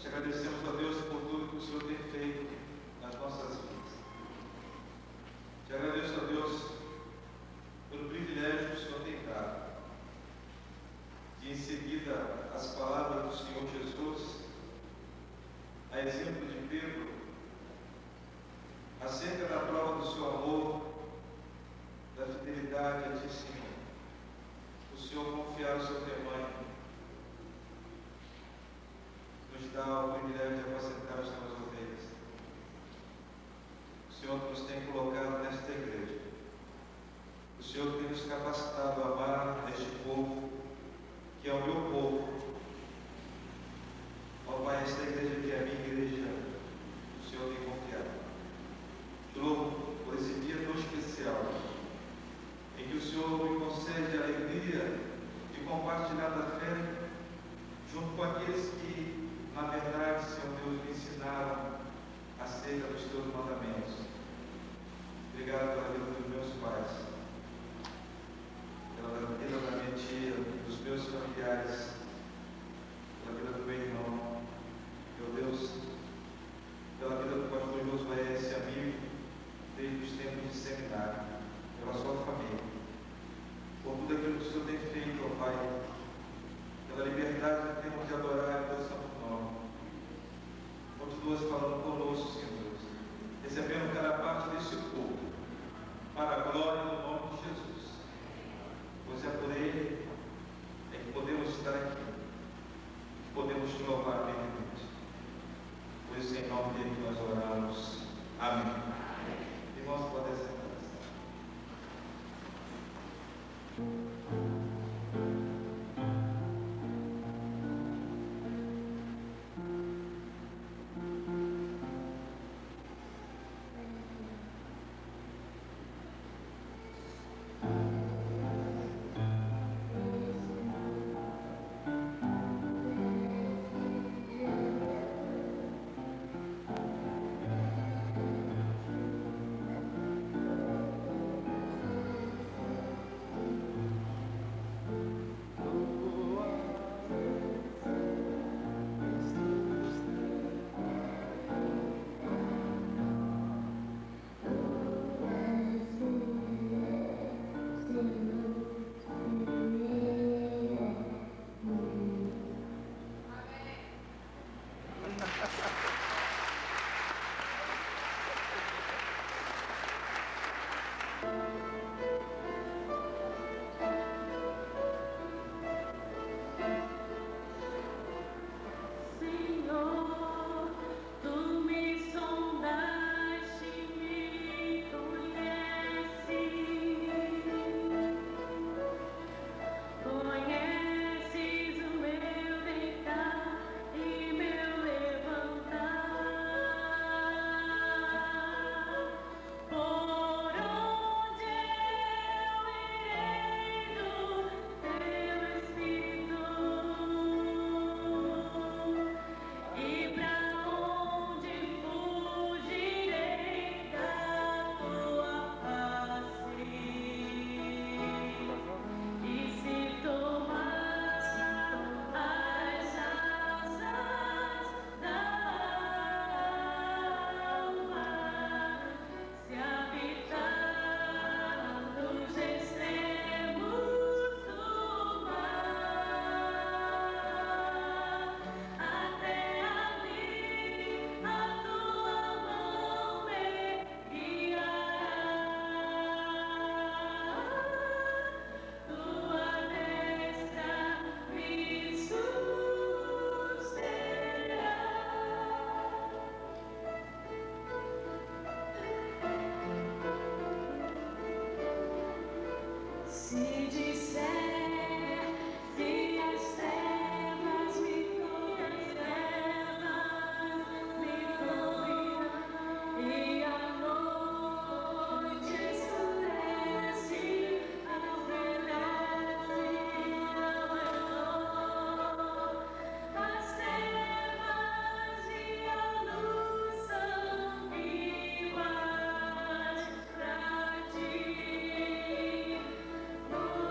agradecemos a Deus por tudo que o Senhor tem feito nas nossas vidas. Te agradeço a Deus pelo privilégio que o Senhor tem dado de, em seguida, as palavras do Senhor Jesus, a exemplo de Pedro, acerca da prova do seu amor, da fidelidade a Ti, Senhor. O Senhor confiar o seu rebanho, nos dá o privilégio de apacentar as suas ovelhas. O Senhor nos tem colocado nesta igreja. O Senhor tem nos capacitado a amar este povo, que é o meu povo. Ó Pai, esta igreja que é a minha igreja, o Senhor tem confiado. Te louvo por esse dia tão especial, em que o Senhor me concede a alegria de compartilhar da fé junto com aqueles que, na verdade, Senhor Deus, me ensinaram acerca dos Teus mandamentos. Obrigado pela vida dos meus pais, pela vida da minha tia, dos meus familiares, pela vida do meu irmão, meu Deus, pela vida do pastor Josué, esse amigo, desde os tempos de seminário, pela sua família, por tudo aquilo que o Senhor tem feito, ó Pai, pela liberdade que temos de adorar o Teu santo nome. Continua falando conosco, Senhor Deus, recebendo cada parte desse povo, para a glória do nome de Jesus. Pois é por Ele é que podemos estar aqui, que podemos te louvar plenamente. Por isso, em nome dele que nós oramos. Amém. Irmãos, podem sentar.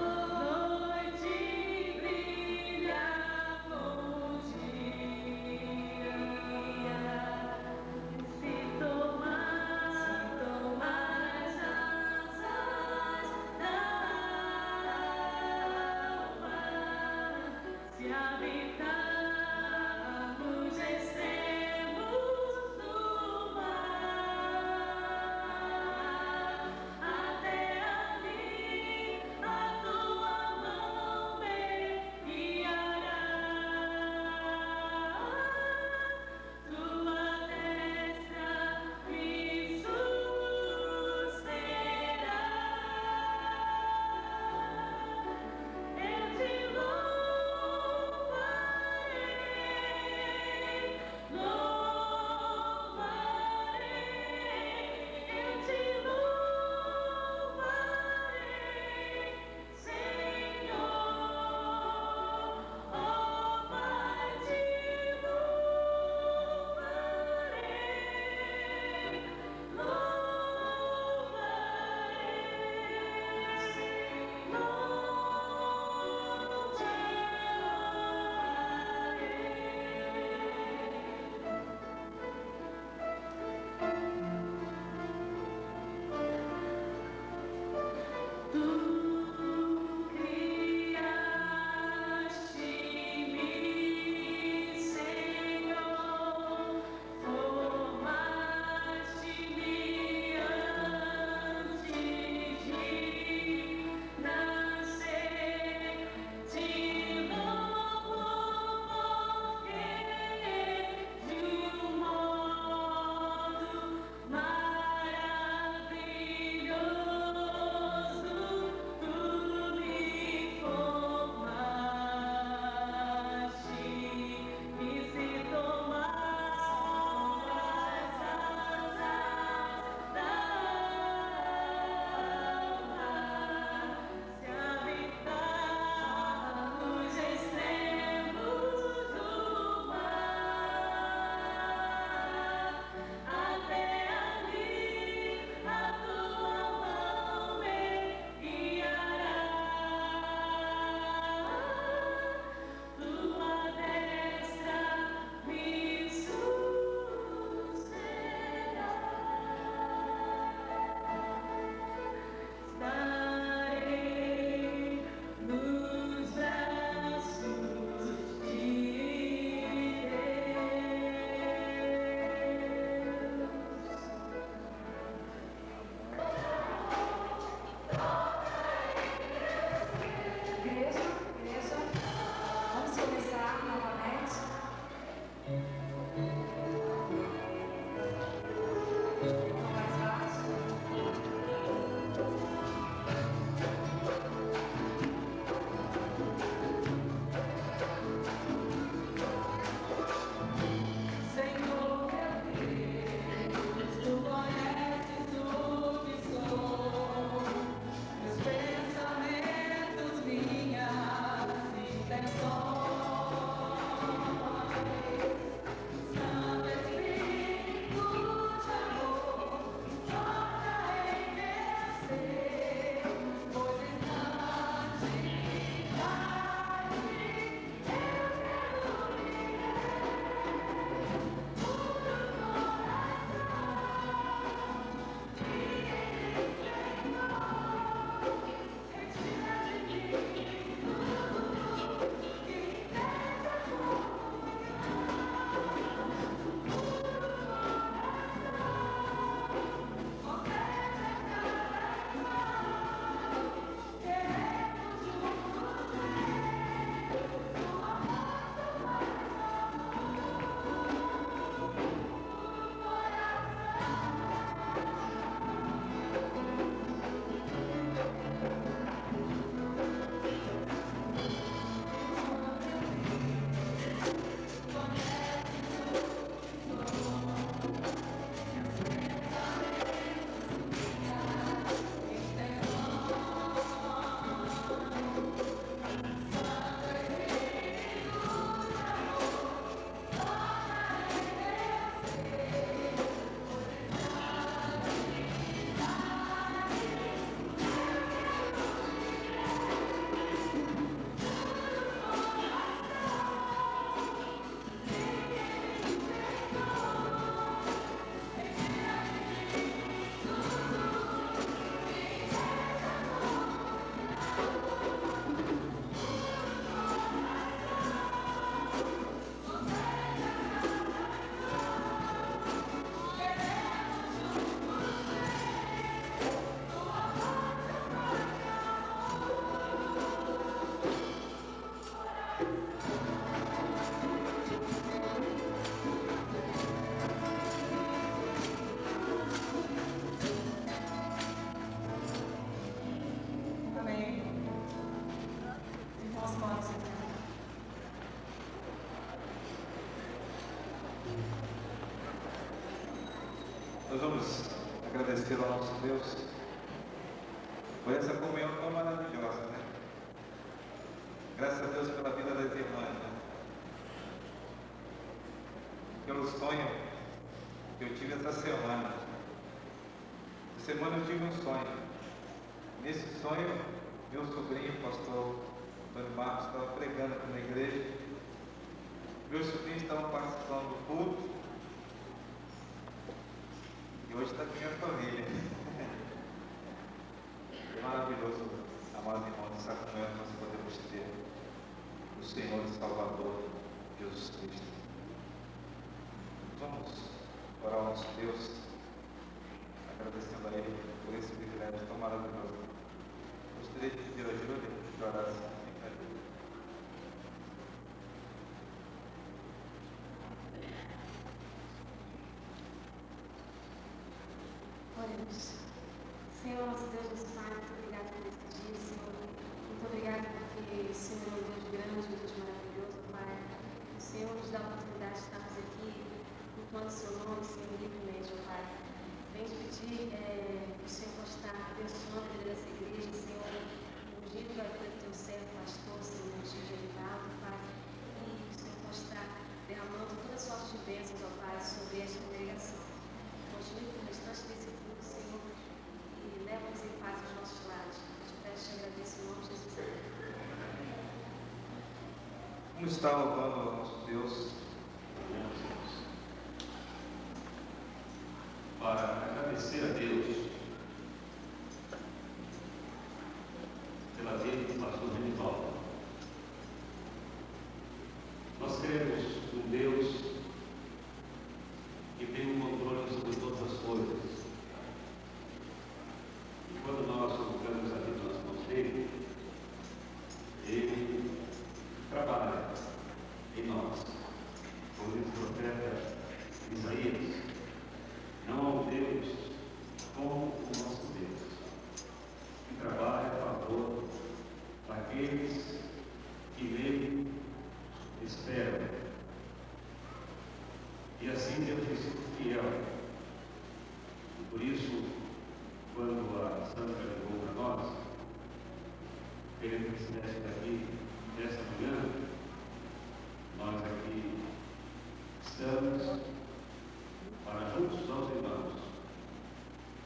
Oh Nós vamos agradecer ao nosso Deus por essa comunhão tão maravilhosa, né? Graças a Deus pela vida das irmãs, né? Pelo sonho que eu tive essa semana. Essa semana eu tive um sonho. Nesse sonho, meu sobrinho, o pastor Antônio Marcos, estava pregando aqui na igreja. Meus sobrinhos estavam participando do culto. E hoje está com minha família. É maravilhoso, amados irmãos, essa comunhão que nós podemos ter do Senhor e Salvador Jesus Cristo. Vamos orar ao nosso Deus, agradecendo a Ele por esse privilégio tão maravilhoso. Gostaria de pedir ajuda de oração. Oremos. Senhor, nosso Deus, nosso Pai, muito obrigado por esse dia, Senhor. Muito obrigado porque o Senhor é um Deus grande, um Deus maravilhoso, Pai. O Senhor nos dá a oportunidade de estarmos aqui cultuando o seu nome, Senhor, livremente, Pai. Venho pedir que o Senhor possa estar abençoando a vida dessa igreja, Senhor, ungindo a vida do teu servo, pastor, Senhor, ungido de Edivaldo, Pai. E o Senhor possa estar derramando toda a sorte de bênçãos, ó Pai, sobre esta congregação. Continue com o restante desse culto, Senhor, e leva-nos em paz aos nossos lares. Te peço e te agradeço em nome de Jesus. Vamos estar louvando ao nosso Deus. Para agradecer a Deus pela vida do pastor Edivaldo. Nós cremos num Deus que tem um controle sobre todas as coisas. E quando nós colocamos a vida nas mãos dele, ele trabalha em nós. Como diz o profeta Isaías, não há um Deus como o nosso Deus, que trabalha a favor daqueles que nele esperam. E assim Deus tem sido fiel. E por isso, quando a Sandra ligou para nós, querendo que estivesse daqui nesta manhã, nós aqui estamos para juntos aos irmãos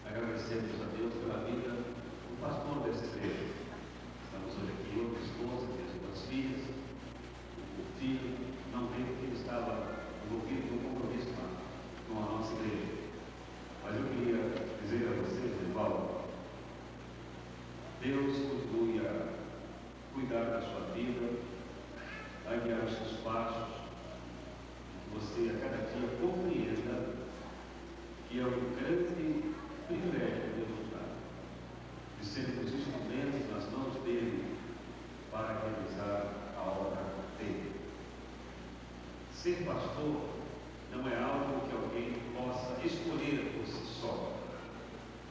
agradecermos a Deus pela vida do pastor dessa igreja. Estamos hoje aqui, eu, minha esposa, minhas duas filhas, o filho não veio porque ele estava envolvido com um compromisso com a nossa igreja. Mas eu queria dizer a vocês, Edivaldo, Deus continue a cuidar da sua vida, a guiar os seus passos, que você a cada dia compreenda que é um grande privilégio que Deus nos dá, de sermos instrumentos nas mãos dele para realizar a obra dele. Ser pastor não é algo que alguém possa escolher por si só.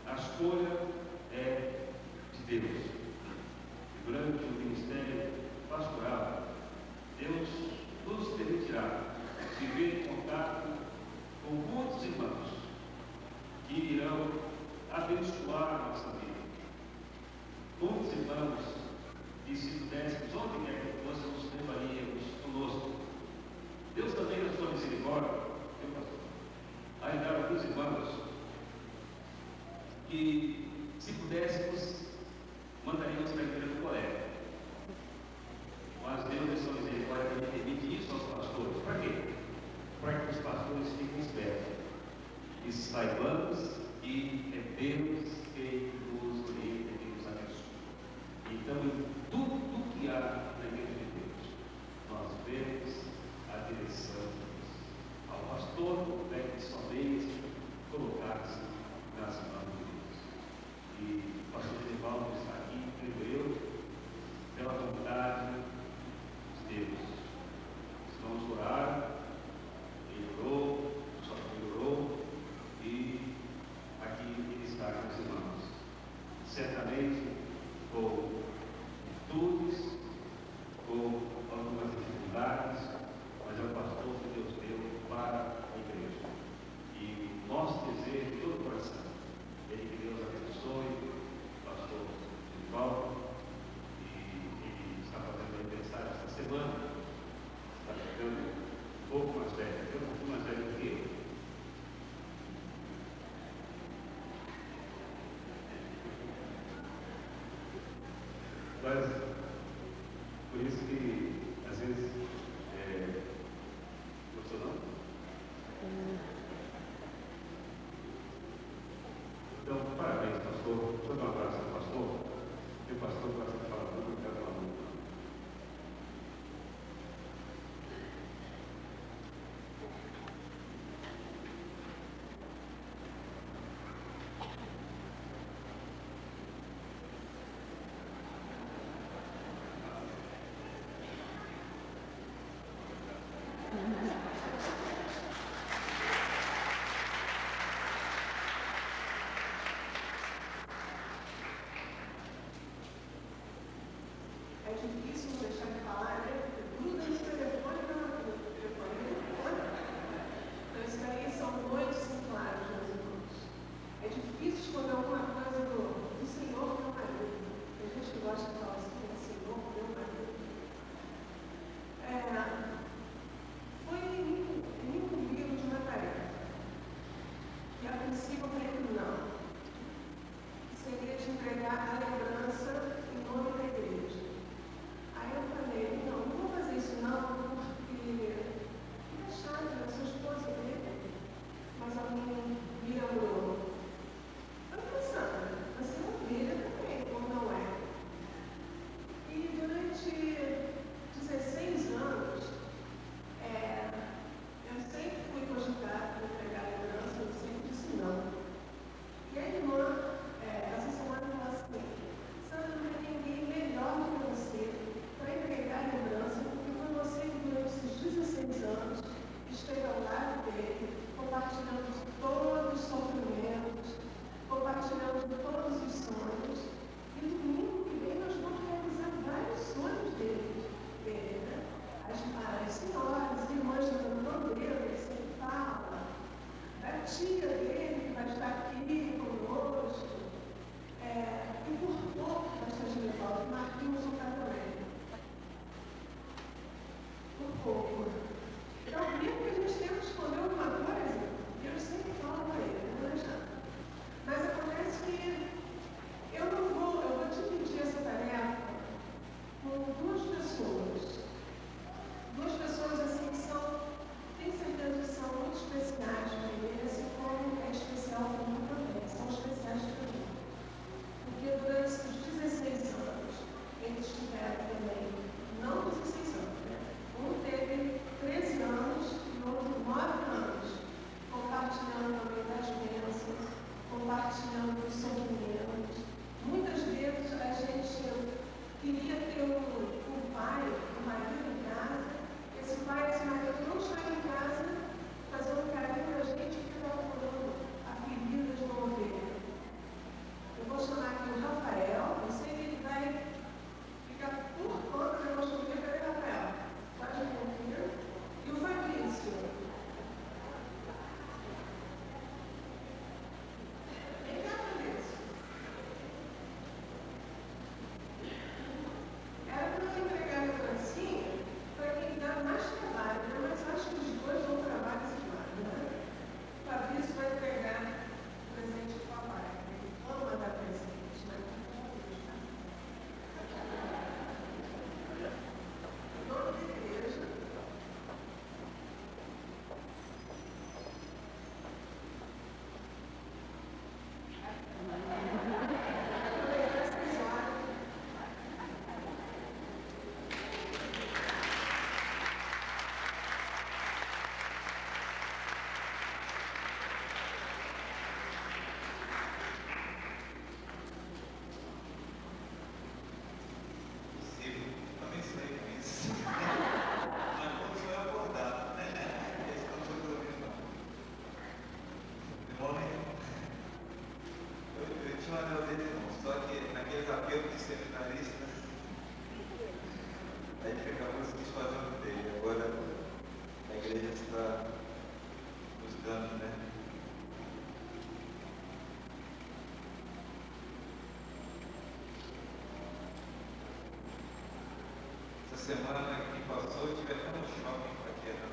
A escolha é de Deus. E durante o ministério pastoral, Deus nos permitirá viver em contato com muitos irmãos que irão abençoar a nossa vida. Muitos irmãos que, se pudéssemos, onde quer que fôssemos, levaríamos conosco. Deus também, na sua misericórdia, ajudar alguns irmãos que, se pudéssemos, mandaríamos para a igreja do colégio. Mas Deus, na sua misericórdia, também permite isso aos pastores. Para quê? Para que os pastores fiquem espertos e saibamos que é Deus quem nos orienta, quem nos abençoa. Então, em tudo que há na igreja de Deus, nós vemos a direção de Deus. Ao pastor deve somente colocar-se nas mãos de Deus. E o pastor Edivaldo está aqui, creio eu, pela vontade de Deus. Os irmãos oraram, ele orou, só que orou, e aqui ele está com os irmãos. Certamente, com virtudes, com algumas dificuldades, mas é o pastor que Deus deu para a igreja. E nosso desejo, todo Mas, por isso que, às vezes, gostou não? Então, parabéns, pastor. Todo um abraço ao pastor. E o pastor gosta de falar tudo, eu quero falar muito. É difícil deixar de falar, né? Gruda no telefone, no telefone. Então, isso daí são noites em claro, meus irmãos. É difícil escolher alguma coisa do Senhor, meu marido. Tem gente que gosta de falar assim, Senhor, meu marido. Foi me incumbido de uma tarefa. E a princípio eu falei que não. Seria de entregar a lembrança em nome da igreja. Aí eu falei, não vou fazer isso não, porque é chato, eu sou esposa dele. Mas alguém me lembrou. Eu pensando, você é ovelha também, ou não é? E durante 16 anos, eu sempre fui cogitada para entregar a lembrança, eu sempre disse não. E a irmã, essa semana, falou assim, Sandra, não tem ninguém melhor do que você para entregar a lembrança, porque foi você que durante esses 16 anos esteve ao lado dele, compartilhando de todos os sofrimentos, compartilhando de todos os sonhos. E domingo que vem nós vamos realizar vários sonhos dele, né? As senhoras, as irmãs da bandeira, ele sempre fala, da tia dele que vai estar aqui conosco, e por pouco nós estamos levando, Marquinhos no casamento. Por pouco. Então, mesmo que a gente tenha que escolher alguma coisa, eu sempre falo para ele, não adianta. Mas acontece que eu vou dividir essa tarefa com duas pessoas. Duas pessoas assim que tenho certeza que são muito especiais para ele, assim como é especial para mim também, são especiais para mim. Porque durante os 16 anos, eles tiveram também, não 16 anos, né? Um teve 13 anos e outro 9 anos, compartilhando também das bênçãos, compartilhando dos sofrimentos. Muitas vezes a gente queria ter um pai, um marido em casa, esse pai, esse marido não está em casa, fazendo carinho na gente que está curando a ferida de uma ovelha. Eu vou chamar aqui o Rafael, eu sei que ele vai ficar por conta da nossa ovelha. Cadê o Rafael? Pode vir. E o Fabrício? Vem cá, Fabrício. Era para eu entregar a lembrancinha para quem dá mais trabalho, né? Mas acho que os dois vão trabalhar demais, né? O Fabrício vai entregar o presente do papai. Ele ama dar presente, né? Em nome da igreja. Também sei com isso. Mas quando sou eu acordado, né? Esse não sou dormindo, não. Irmão, eu tinha uma anel dele, irmão, só que naqueles apelos de seminarista, aí ficamos desfazendo dele. Agora a igreja está nos dando, né? Essa semana que passou, eu tive até no shopping para aqui, né?